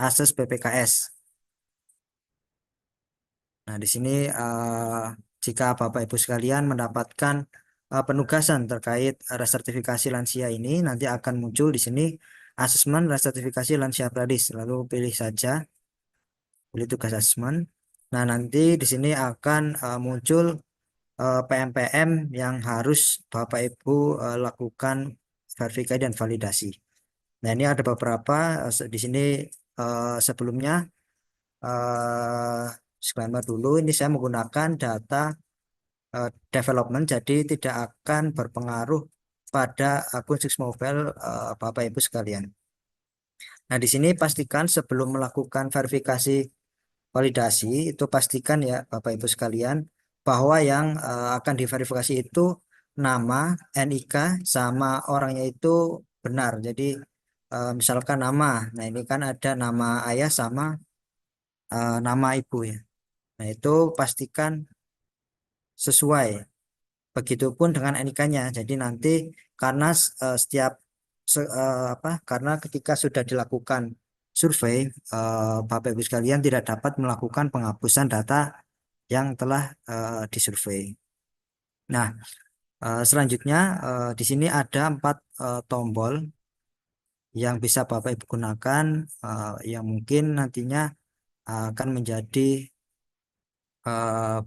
akses PPKS. Nah, di sini jika Bapak Ibu sekalian mendapatkan penugasan terkait resertifikasi lansia ini, nanti akan muncul di sini asesmen resertifikasi lansia Pradis. Lalu pilih tugas asesmen. Nah, nanti di sini akan muncul PM-PM yang harus Bapak Ibu lakukan verifikasi dan validasi. Nah, ini ada beberapa di sini sebelumnya disclaimer dulu, ini saya menggunakan data development, jadi tidak akan berpengaruh pada akun Six Mobile Bapak Ibu sekalian. Nah, di sini pastikan sebelum melakukan verifikasi validasi itu pastikan ya Bapak Ibu sekalian bahwa yang akan diverifikasi itu nama, NIK sama orangnya itu benar. Jadi misalkan nama, nah ini kan ada nama ayah sama nama ibu ya. Nah, itu pastikan sesuai. Begitupun dengan NIK-nya. Jadi nanti karena setiap karena ketika sudah dilakukan survei, Bapak Ibu sekalian tidak dapat melakukan penghapusan data yang telah disurvei. Nah, selanjutnya di sini ada 4 tombol yang bisa Bapak Ibu gunakan yang mungkin nantinya akan menjadi eh,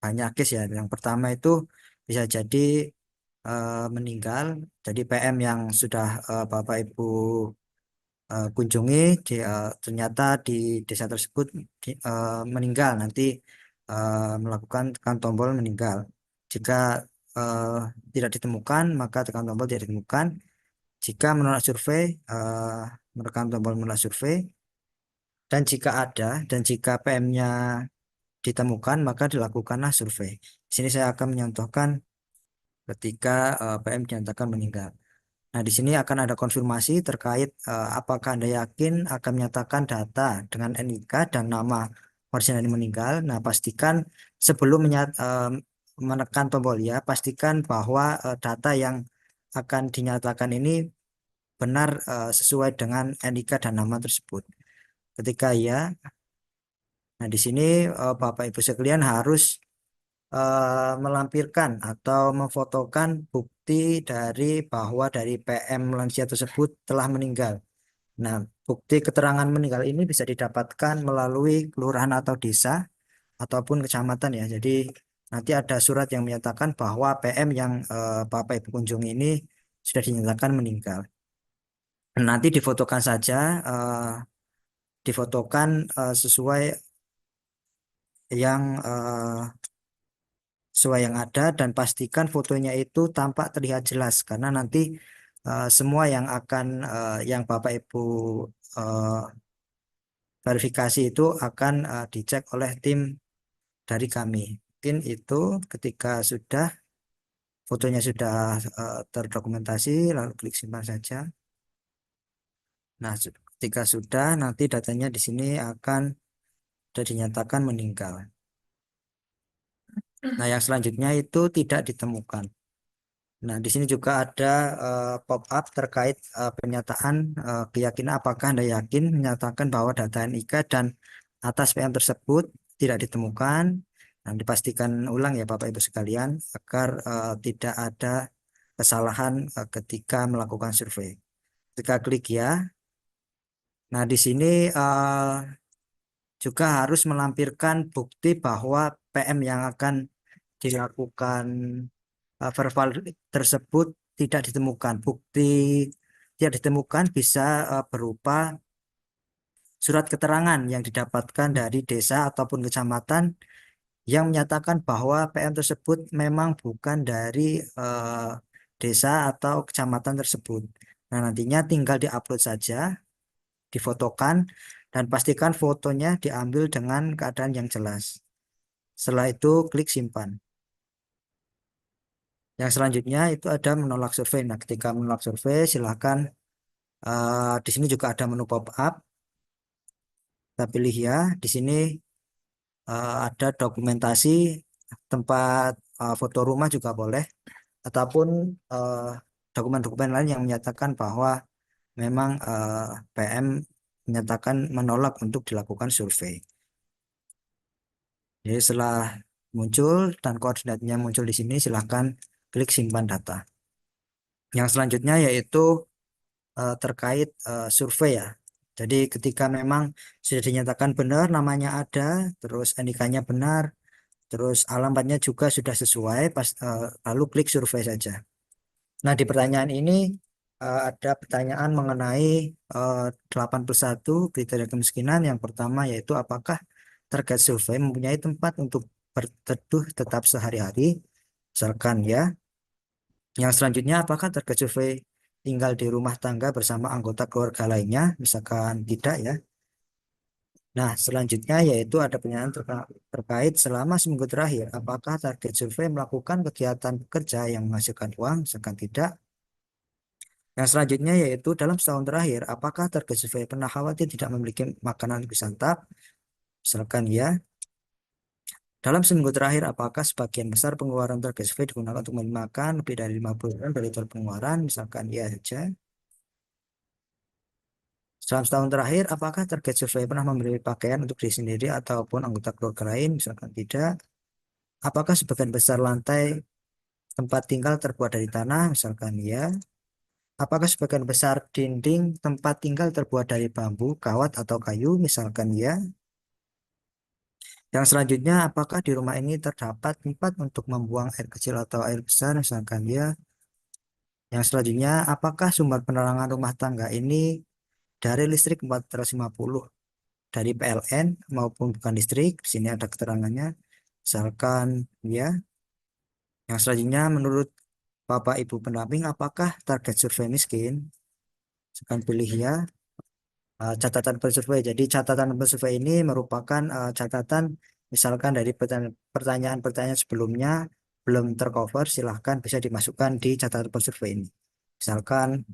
banyak case ya. Yang pertama itu bisa jadi meninggal. Jadi PM yang sudah Bapak Ibu kunjungi ternyata di desa tersebut meninggal. Nanti melakukan tekan tombol meninggal. Jika eh, tidak ditemukan maka tekan tombol tidak ditemukan. Jika menolak survei menekan tombol menolak survei. Dan jika ada dan jika PM-nya ditemukan maka dilakukanlah survei. Di sini saya akan menyontohkan ketika PM dinyatakan meninggal. Nah, di sini akan ada konfirmasi terkait apakah Anda yakin akan menyatakan data dengan NIK dan nama orisinal yang meninggal. Nah, pastikan sebelum menekan tombol ya, pastikan bahwa data yang akan dinyatakan ini benar sesuai dengan NIK dan nama tersebut. Ketika ya, nah di sini Bapak Ibu sekalian harus melampirkan atau memfotokan bukti dari bahwa dari PM lansia tersebut telah meninggal. Nah, bukti keterangan meninggal ini bisa didapatkan melalui kelurahan atau desa ataupun kecamatan ya. Jadi nanti ada surat yang menyatakan bahwa PM yang Bapak Ibu kunjungi ini sudah dinyatakan meninggal. Nanti difotokan saja, difotokan sesuai yang sesuai yang ada dan pastikan fotonya itu tampak terlihat jelas karena nanti semua yang akan yang Bapak Ibu eh, verifikasi itu akan dicek oleh tim dari kami. Mungkin itu ketika sudah fotonya sudah terdokumentasi lalu klik simpan saja. Nah, ketika sudah nanti datanya di sini akan sudah dinyatakan meninggal. Nah, yang selanjutnya itu tidak ditemukan. Nah, di sini juga ada pop-up terkait pernyataan keyakinan apakah Anda yakin menyatakan bahwa data NIK dan atas PM tersebut tidak ditemukan. Nah, dipastikan ulang ya Bapak Ibu sekalian agar tidak ada kesalahan ketika melakukan survei. Ketika klik ya. Nah, di sini juga harus melampirkan bukti bahwa PM yang akan dilakukan verbal tersebut tidak ditemukan. Bukti tidak ditemukan bisa berupa surat keterangan yang didapatkan dari desa ataupun kecamatan yang menyatakan bahwa PM tersebut memang bukan dari eh, desa atau kecamatan tersebut. Nah, nantinya tinggal diupload saja, difotokan, dan pastikan fotonya diambil dengan keadaan yang jelas. Setelah itu klik simpan. Yang selanjutnya itu ada menolak survei. Nah, ketika menolak survei, silakan di sini juga ada menu pop-up. Kita pilih ya. Di sini ada dokumentasi tempat foto rumah juga boleh, ataupun eh, dokumen-dokumen lain yang menyatakan bahwa memang PM menyatakan menolak untuk dilakukan survei. Jadi setelah muncul dan koordinatnya muncul di sini, silahkan klik simpan data. Yang selanjutnya yaitu terkait survei ya. Jadi ketika memang sudah dinyatakan benar namanya ada, terus NIK-nya benar, terus alamatnya juga sudah sesuai, lalu klik survei saja. Nah, di pertanyaan ini ada pertanyaan mengenai 81 kriteria kemiskinan. Yang pertama yaitu apakah target survei mempunyai tempat untuk berteduh tetap sehari-hari? Misalkan ya. Yang selanjutnya apakah target survei tinggal di rumah tangga bersama anggota keluarga lainnya? Misalkan tidak ya. Nah, selanjutnya yaitu ada pertanyaan terkait selama seminggu terakhir, apakah target survei melakukan kegiatan bekerja yang menghasilkan uang? Misalkan tidak. Yang selanjutnya yaitu dalam setahun terakhir, apakah target survei pernah khawatir tidak memiliki makanan untuk disantap? Misalkan ya. Dalam seminggu terakhir, apakah sebagian besar pengeluaran target survei digunakan untuk membeli makan lebih dari 50% dari total pengeluaran? Misalkan ya saja. Dalam setahun terakhir, apakah target survei pernah membeli pakaian untuk diri sendiri ataupun anggota keluarga lain? Misalkan tidak. Apakah sebagian besar lantai tempat tinggal terbuat dari tanah? Misalkan ya. Apakah sebagian besar dinding tempat tinggal terbuat dari bambu, kawat, atau kayu? Misalkan ya. Yang selanjutnya, apakah di rumah ini terdapat tempat untuk membuang air kecil atau air besar? Misalkan ya. Yang selanjutnya, apakah sumber penerangan rumah tangga ini dari listrik 450 dari PLN maupun bukan listrik? Di sini ada keterangannya. Misalkan ya. Yang selanjutnya, menurut Bapak Ibu pendamping, apakah target survei miskin? Misalkan pilih ya. Catatan bersurvei. Jadi catatan bersurvei ini merupakan catatan misalkan dari pertanyaan-pertanyaan sebelumnya belum tercover, silahkan bisa dimasukkan di catatan bersurvei ini. Misalkan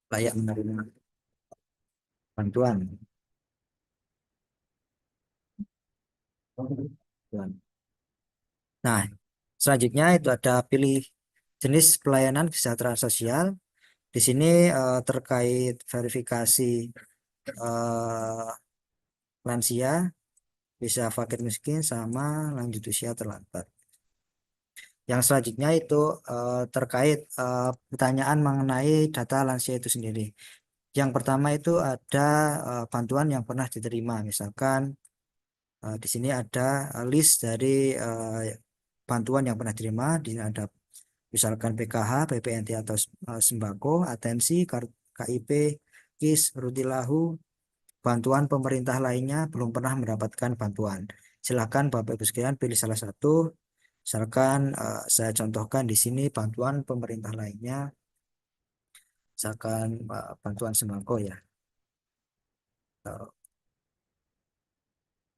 layak menerima bantuan. Nah, selanjutnya itu ada pilih jenis pelayanan kesejahteraan sosial. Di sini terkait verifikasi eh, lansia, bisa fakir miskin sama lanjut usia terlambat. Yang selanjutnya itu terkait pertanyaan mengenai data lansia itu sendiri. Yang pertama itu ada bantuan yang pernah diterima. Misalkan di sini ada list dari bantuan yang pernah diterima. Di sini ada misalkan PKH, PPNT atau sembako, atensi, KIP, KIS, Rutilahu, bantuan pemerintah lainnya belum pernah mendapatkan bantuan. Silakan Bapak Ibu sekalian pilih salah satu. Misalkan saya contohkan di sini bantuan pemerintah lainnya, misalkan bantuan sembako ya. Eh,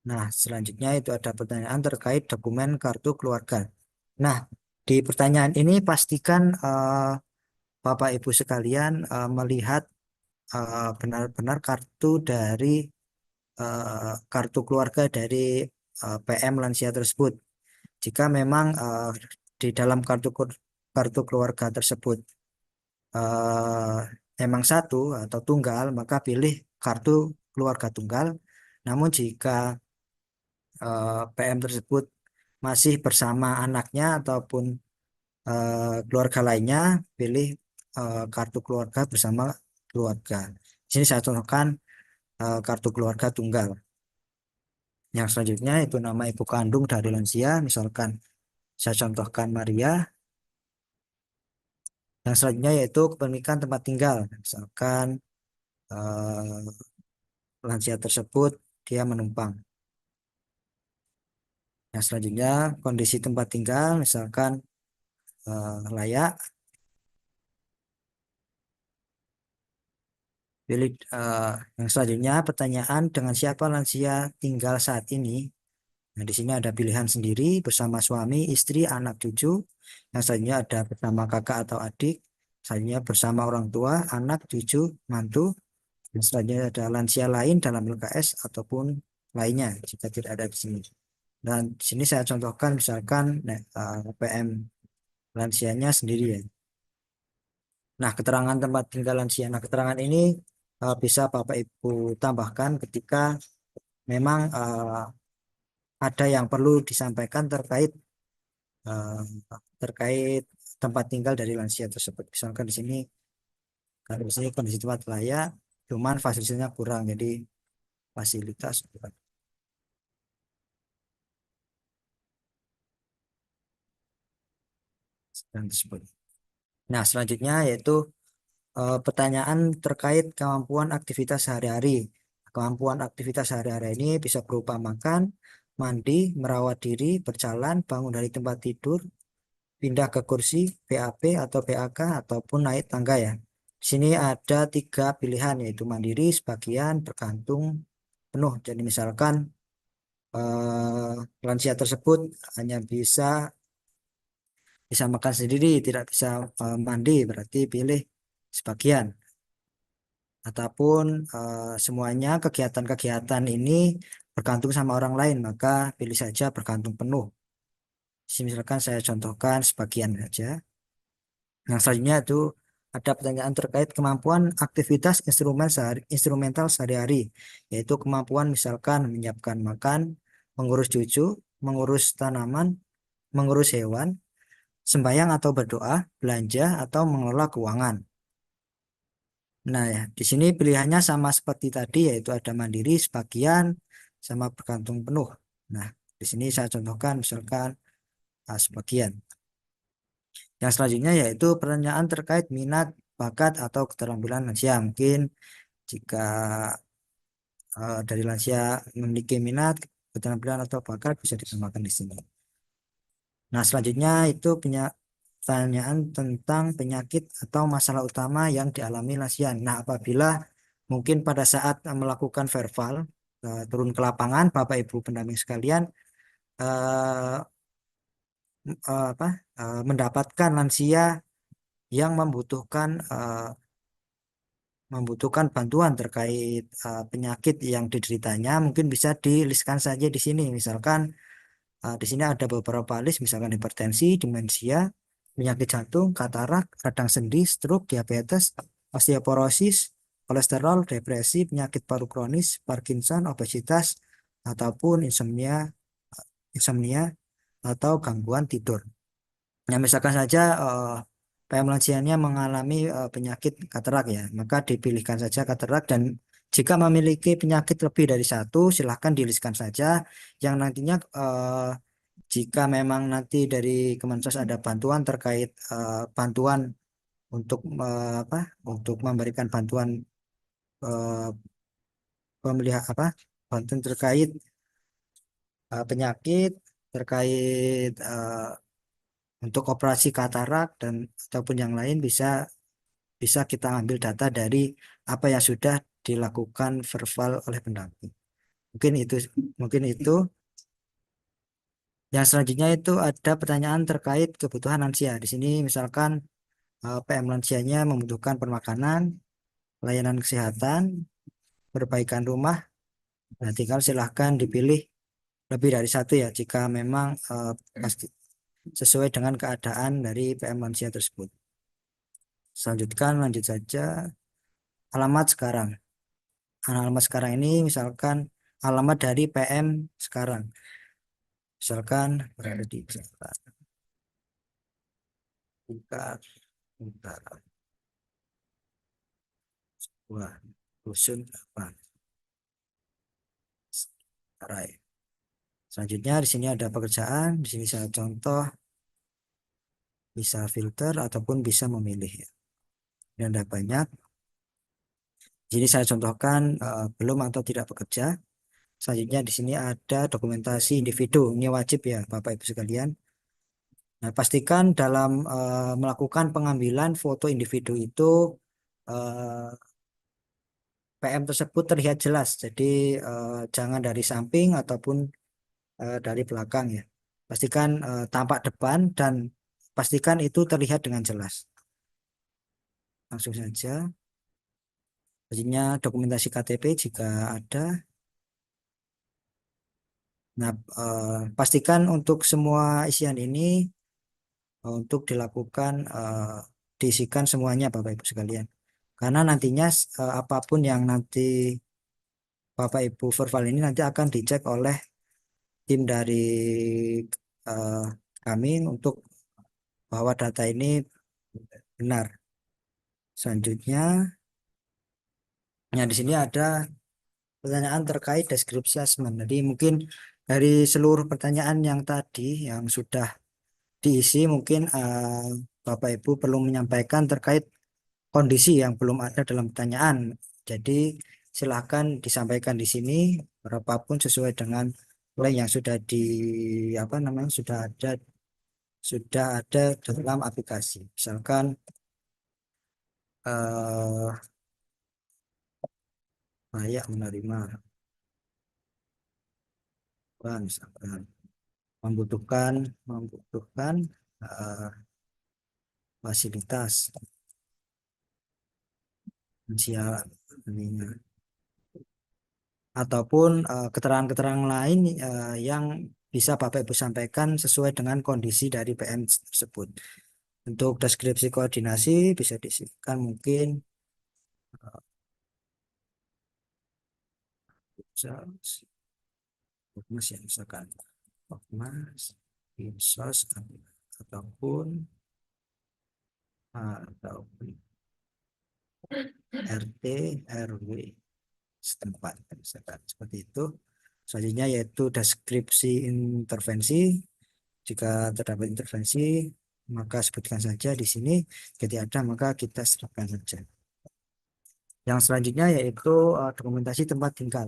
Nah, selanjutnya itu ada pertanyaan terkait dokumen kartu keluarga. Nah, di pertanyaan ini pastikan Bapak Ibu sekalian melihat benar-benar kartu keluarga dari PM lansia tersebut. Jika memang di dalam kartu keluarga tersebut eh, emang satu atau tunggal, maka pilih kartu keluarga tunggal. Namun jika PM tersebut masih bersama anaknya ataupun keluarga lainnya, pilih kartu keluarga bersama keluarga. Di sini saya contohkan kartu keluarga tunggal. Yang selanjutnya itu nama ibu kandung dari lansia, misalkan saya contohkan Maria. Yang selanjutnya yaitu kepemilikan tempat tinggal, misalkan lansia tersebut dia menumpang. Yang selanjutnya kondisi tempat tinggal, misalkan layak. Pilih yang selanjutnya pertanyaan dengan siapa lansia tinggal saat ini. Nah, di sini ada pilihan sendiri bersama suami, istri, anak, cucu. Yang selanjutnya ada bersama kakak atau adik. Selanjutnya bersama orang tua, anak, cucu, mantu. Dan selanjutnya ada lansia lain dalam LKS ataupun lainnya jika tidak ada di sini. Dan di sini saya contohkan misalkan nah, PM lansianya sendiri ya. Nah, keterangan tempat tinggal lansia. Nah, keterangan ini bisa Bapak Ibu tambahkan ketika memang ada yang perlu disampaikan eh, terkait tempat tinggal dari lansia tersebut. Misalkan di sini kalau di sini kondisi tempat layak, cuman fasilitasnya kurang, jadi fasilitas kurang dan tersebut. Nah, selanjutnya yaitu pertanyaan terkait kemampuan aktivitas sehari-hari. Kemampuan aktivitas sehari-hari ini bisa berupa makan, mandi, merawat diri, berjalan, bangun dari tempat tidur, pindah ke kursi, PAP atau PAK, ataupun naik tangga ya. Di sini ada tiga pilihan yaitu mandiri, sebagian, bergantung, penuh. Jadi misalkan lansia tersebut hanya bisa makan sendiri, tidak bisa mandi, berarti pilih sebagian. Ataupun semuanya kegiatan-kegiatan ini bergantung sama orang lain, maka pilih saja bergantung penuh. Misalkan saya contohkan sebagian saja. Yang selanjutnya itu ada pertanyaan terkait kemampuan aktivitas instrumental sehari-hari, yaitu kemampuan misalkan menyiapkan makan, mengurus cucu, mengurus tanaman, mengurus hewan, sembahyang atau berdoa, belanja atau mengelola keuangan. Nah ya, di sini pilihannya sama seperti tadi, yaitu ada mandiri, sebagian, sama bergantung penuh. Nah, di sini saya contohkan misalkan sebagian. Yang selanjutnya yaitu pertanyaan terkait minat, bakat, atau keterampilan lansia. Mungkin jika dari lansia memiliki minat, keterampilan, atau bakat bisa ditambahkan di sini. Nah, selanjutnya itu pertanyaan tentang penyakit atau masalah utama yang dialami lansia. Nah, apabila mungkin pada saat melakukan verbal, turun ke lapangan, Bapak Ibu pendamping sekalian, eh, mendapatkan lansia yang membutuhkan bantuan terkait penyakit yang dideritanya, mungkin bisa diliskan saja di sini. Misalkan di sini ada beberapa list, misalkan hipertensi, demensia, penyakit jantung, katarak, radang sendi, stroke, diabetes, osteoporosis, kolesterol, depresi, penyakit paru kronis, Parkinson, obesitas, ataupun insomnia atau gangguan tidur. Nah, misalkan saja PM lansianya mengalami penyakit katarak ya, maka dipilihkan saja katarak, dan jika memiliki penyakit lebih dari satu, silahkan diliskan saja yang nantinya jika memang nanti dari Kemensos ada bantuan terkait bantuan untuk untuk memberikan bantuan eh, pemeliharaan bantuan terkait penyakit terkait untuk operasi katarak dan ataupun yang lain bisa bisa kita ambil data dari apa yang sudah dilakukan verbal oleh pendamping. Mungkin itu mungkin itu. Yang selanjutnya itu ada pertanyaan terkait kebutuhan lansia. Di sini misalkan PM lansianya membutuhkan permakanan, layanan kesehatan, perbaikan rumah. Nah, tinggal silahkan dipilih lebih dari satu ya jika memang pasti sesuai dengan keadaan dari PM lansia tersebut. Lanjut saja alamat sekarang. Alamat sekarang ini misalkan alamat dari PM sekarang. Misalkan berada di Jakarta, Utara, Wah, Dusun apa? Rai. Selanjutnya di sini ada pekerjaan. Di sini saya contoh bisa filter ataupun bisa memilih ya. Dan ada banyak. Jadi saya contohkan belum atau tidak bekerja. Selanjutnya di sini ada dokumentasi individu. Ini wajib ya Bapak Ibu sekalian. Nah, pastikan dalam melakukan pengambilan foto individu itu PM tersebut terlihat jelas. Jadi jangan dari samping ataupun dari belakang ya. Pastikan tampak depan dan pastikan itu terlihat dengan jelas. Langsung saja. Selanjutnya dokumentasi KTP jika ada. Nah, pastikan untuk semua isian ini untuk dilakukan diisikan semuanya Bapak Ibu sekalian. Karena nantinya apapun yang nanti Bapak Ibu verbal ini nanti akan dicek oleh tim dari eh, kami untuk bahwa data ini benar. Selanjutnya, ya di sini ada pertanyaan terkait deskripsi asesmen. Jadi mungkin dari seluruh pertanyaan yang tadi yang sudah diisi, mungkin Bapak Ibu perlu menyampaikan terkait kondisi yang belum ada dalam pertanyaan. Jadi silakan disampaikan di sini berapapun sesuai dengan nilai yang sudah di apa namanya sudah ada dalam aplikasi. Misalkan layak menerima, misalkan membutuhkan membutuhkan eh, fasilitas finansial ininya. Ataupun keterangan-keterangan lain yang bisa Bapak Ibu sampaikan sesuai dengan kondisi dari PM tersebut. Untuk deskripsi koordinasi bisa disebutkan mungkin bisa Mas ya misalkan Mas Insos ataupun ataupun RT RW setempat misalkan seperti itu. Selanjutnya yaitu deskripsi intervensi. Jika terdapat intervensi, maka sebutkan saja di sini. Jika ada, maka kita serahkan saja. Yang selanjutnya yaitu dokumentasi tempat tinggal.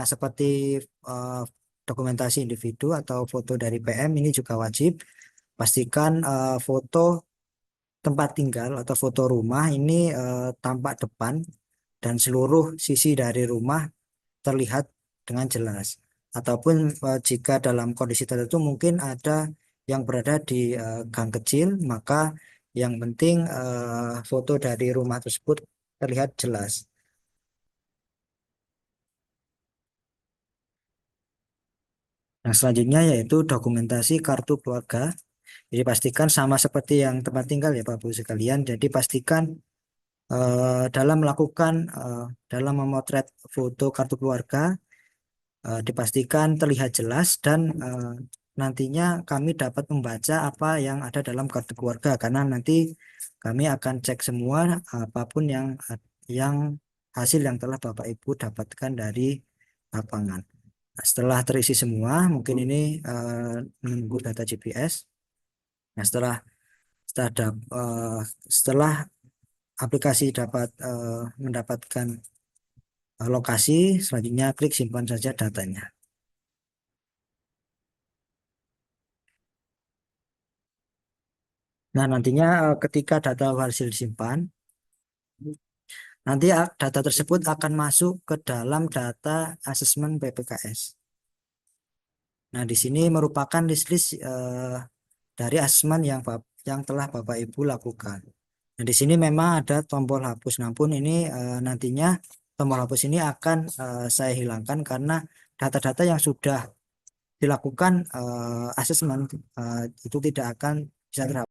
Nah, seperti eh, dokumentasi individu atau foto dari PM ini juga wajib. Pastikan foto tempat tinggal atau foto rumah ini tampak depan dan seluruh sisi dari rumah terlihat dengan jelas. Ataupun jika dalam kondisi tertentu mungkin ada yang berada di gang kecil, maka yang penting foto dari rumah tersebut terlihat jelas. Yang selanjutnya yaitu dokumentasi kartu keluarga. Jadi pastikan sama seperti yang tempat tinggal ya Bapak Ibu sekalian. Jadi pastikan dalam melakukan dalam memotret foto kartu keluarga dipastikan terlihat jelas dan nantinya kami dapat membaca apa yang ada dalam kartu keluarga karena nanti kami akan cek semua apapun yang hasil yang telah Bapak Ibu dapatkan dari lapangan. Nah, setelah terisi semua, mungkin ini menunggu data GPS. Nah, setelah setelah aplikasi dapat mendapatkan lokasi, selanjutnya klik simpan saja datanya. Nah, nantinya ketika data hasil disimpan, nanti data tersebut akan masuk ke dalam data asesmen PPKS. Nah, di sini merupakan list-list dari asesmen yang telah Bapak Ibu lakukan. Nah, di sini memang ada tombol hapus, namun ini nantinya tombol hapus ini akan saya hilangkan karena data-data yang sudah dilakukan asesmen itu tidak akan bisa terhapus.